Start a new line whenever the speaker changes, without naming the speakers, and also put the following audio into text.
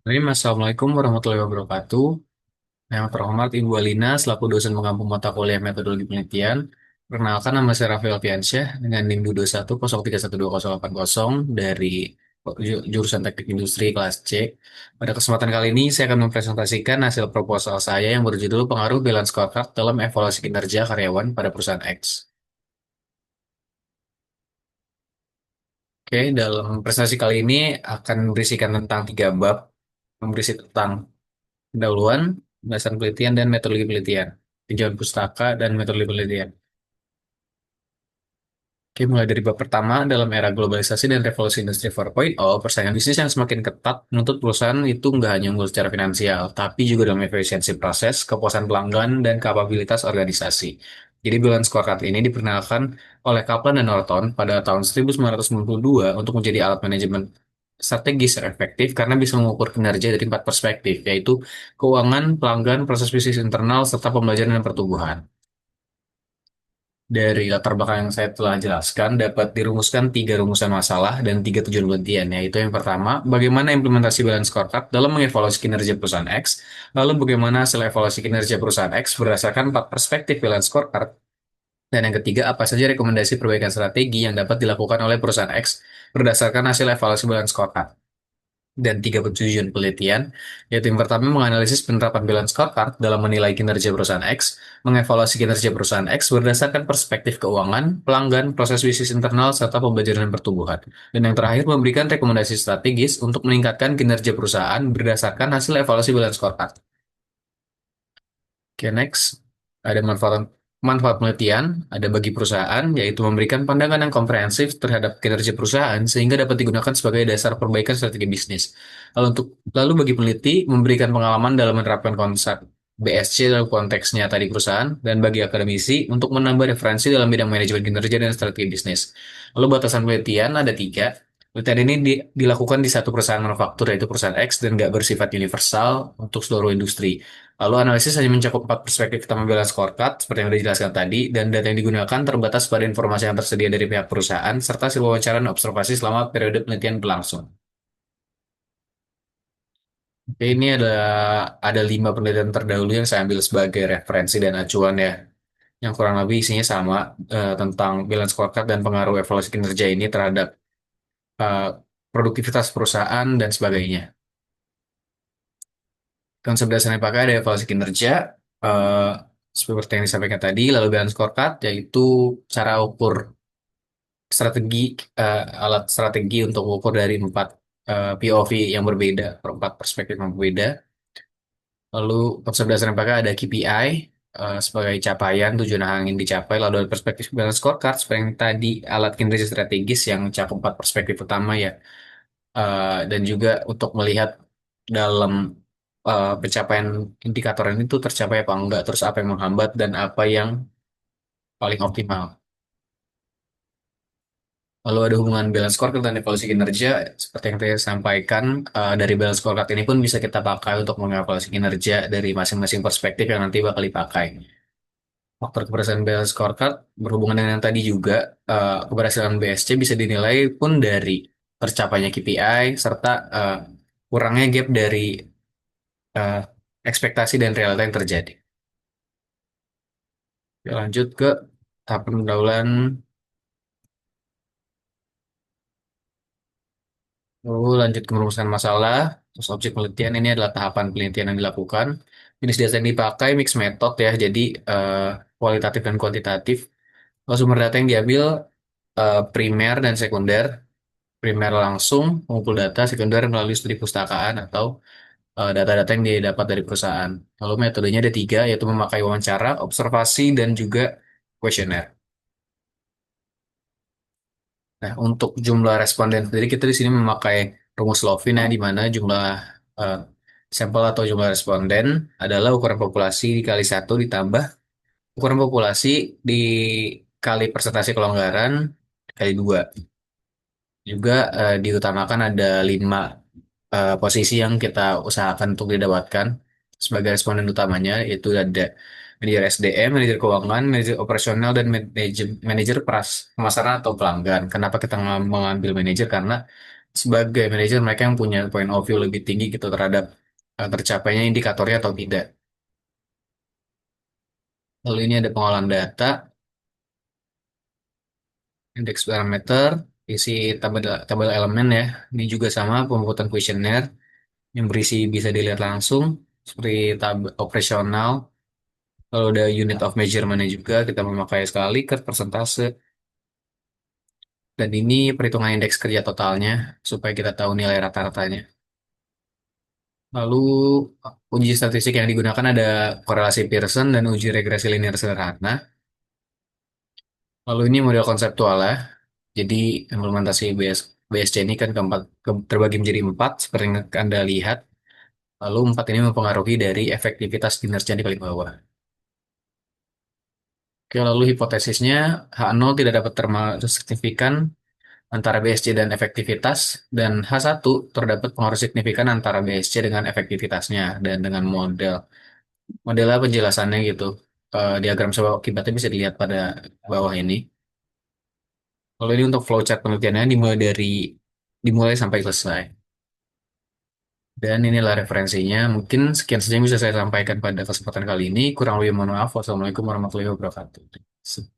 Assalamualaikum warahmatullahi wabarakatuh. Yang terhormat Ibu Alina, selaku dosen pengampu mata kuliah metodologi penelitian. Perkenalkan, nama saya Rafael Fiansyah dengan NIM 22103128080 dari jurusan Teknik Industri kelas C. Pada kesempatan kali ini, saya akan mempresentasikan hasil proposal saya yang berjudul Pengaruh Balance Scorecard dalam Evaluasi Kinerja Karyawan pada Perusahaan X. Oke, dalam presentasi kali ini akan berisikan tentang tiga bab, berisi tentang pendahuluan, dasar penelitian, dan metodologi penelitian. Tinjauan pustaka dan metodologi penelitian. Oke, mulai dari bab pertama, dalam era globalisasi dan revolusi industri 4.0, persaingan bisnis yang semakin ketat menuntut perusahaan itu nggak hanya unggul secara finansial, tapi juga dalam efisiensi proses, kepuasan pelanggan, dan kapabilitas organisasi. Jadi balance scorecard ini diperkenalkan oleh Kaplan dan Norton pada tahun 1992 untuk menjadi alat manajemen strategis yang efektif karena bisa mengukur kinerja dari empat perspektif, yaitu keuangan, pelanggan, proses bisnis internal, serta pembelajaran dan pertumbuhan. Dari latar belakang yang saya telah jelaskan, dapat dirumuskan tiga rumusan masalah dan tiga tujuan penelitian, yaitu yang pertama, bagaimana implementasi balance scorecard dalam mengevaluasi kinerja perusahaan X, lalu bagaimana hasil evaluasi kinerja perusahaan X berdasarkan empat perspektif balance scorecard, dan yang ketiga, apa saja rekomendasi perbaikan strategi yang dapat dilakukan oleh perusahaan X berdasarkan hasil evaluasi balance scorecard. Dan tiga tujuan penelitian, yaitu yang pertama menganalisis penerapan balance scorecard dalam menilai kinerja perusahaan X, mengevaluasi kinerja perusahaan X berdasarkan perspektif keuangan, pelanggan, proses bisnis internal, serta pembelajaran dan pertumbuhan. Dan yang terakhir, memberikan rekomendasi strategis untuk meningkatkan kinerja perusahaan berdasarkan hasil evaluasi balance scorecard. Oke, next. Ada manfaat penelitian, ada bagi perusahaan, yaitu memberikan pandangan yang komprehensif terhadap kinerja perusahaan sehingga dapat digunakan sebagai dasar perbaikan strategi bisnis. Lalu bagi peneliti, memberikan pengalaman dalam menerapkan konsep BSC dalam konteksnya tadi perusahaan, dan bagi akademisi untuk menambah referensi dalam bidang manajemen kinerja dan strategi bisnis. Lalu batasan penelitian ada tiga. Penelitian ini dilakukan di satu perusahaan manufaktur, yaitu perusahaan X, dan nggak bersifat universal untuk seluruh industri. Lalu analisis hanya mencakup empat perspektif tampilan scorecard, seperti yang sudah dijelaskan tadi, dan data yang digunakan terbatas pada informasi yang tersedia dari pihak perusahaan, serta hasil wawancara dan observasi selama periode penelitian berlangsung. Oke, ini ada lima penelitian terdahulu yang saya ambil sebagai referensi dan acuan ya, yang kurang lebih isinya sama tentang balance scorecard dan pengaruh evaluasi kinerja ini terhadap eh, produktivitas perusahaan dan sebagainya. Konsep dasar yang dipakai ada evaluasi kinerja, eh, seperti yang disampaikan tadi, lalu balance scorecard, yaitu cara ukur strategi, alat strategi untuk mengukur dari empat POV yang berbeda, empat perspektif yang berbeda. Lalu konsep dasar yang dipakai ada KPI, sebagai capaian tujuan yang ingin dicapai, lalu ada perspektif balance scorecard, seperti yang tadi, alat kinerja strategis yang cakup empat perspektif utama ya. Dan juga untuk melihat dalam pencapaian indikator ini tuh tercapai apa enggak, terus apa yang menghambat dan apa yang paling optimal. Lalu ada hubungan balance scorecard dan evaluasi kinerja, seperti yang tadi saya sampaikan, dari balance scorecard ini pun bisa kita pakai untuk mengevaluasi kinerja dari masing-masing perspektif yang nanti bakal dipakai. Faktor keberhasilan balance scorecard berhubungan dengan yang tadi juga, keberhasilan BSC bisa dinilai pun dari tercapainya KPI serta kurangnya gap dari eh, ekspektasi dan realita yang terjadi. Oke, lanjut ke tahap pendahuluan. Lalu lanjut ke merumuskan masalah. Terus objek penelitian ini adalah tahapan penelitian yang dilakukan. Jenis data yang dipakai mix method ya, jadi kualitatif dan kuantitatif. Lalu sumber data yang diambil primer dan sekunder. Primer langsung mengumpul data, sekunder melalui studi pustakaan atau data-data yang didapat dari perusahaan. Lalu metodenya ada tiga, yaitu memakai wawancara, observasi, dan juga kuesioner. Nah, untuk jumlah responden sendiri kita di sini memakai rumus Lovin ya, di mana jumlah eh, sampel atau jumlah responden adalah ukuran populasi dikali satu ditambah ukuran populasi dikali persentase kelonggaran kali dua. Juga diutamakan ada lima posisi yang kita usahakan untuk didapatkan sebagai responden utamanya, yaitu ada manajer SDM, manajer keuangan, manajer operasional, dan manajer pemasaran atau pelanggan. Kenapa kita mengambil manajer? Karena sebagai manajer mereka yang punya point of view lebih tinggi gitu terhadap tercapainya indikatornya atau tidak. Lalu ini ada pengolahan data, indeks parameter, isi tabel tabel elemen ya. Ini juga sama pembuatan kuesioner yang berisi bisa dilihat langsung seperti tabel operasional. Lalu ada unit of measurement juga kita memakai sekali ke persentase. Dan ini perhitungan indeks kerja totalnya supaya kita tahu nilai rata-ratanya. Lalu uji statistik yang digunakan ada korelasi Pearson dan uji regresi linear sederhana. Lalu ini model konseptual ya. Jadi implementasi BSC ini kan terbagi menjadi empat seperti yang Anda lihat. Lalu empat ini mempengaruhi dari efektivitas kinerja di paling bawah. Oke, lalu hipotesisnya H0 tidak dapat termasuk signifikan antara BSC dan efektivitas, dan H1 terdapat pengaruh signifikan antara BSC dengan efektivitasnya dan dengan model. Modelnya penjelasannya gitu. Diagram sebab akibatnya bisa dilihat pada bawah ini. Kalau ini untuk flowchart penelitiannya dimulai sampai selesai. Dan inilah referensinya. Mungkin sekian saja yang bisa saya sampaikan pada kesempatan kali ini. Kurang lebih mohon maaf. Wassalamualaikum warahmatullahi wabarakatuh.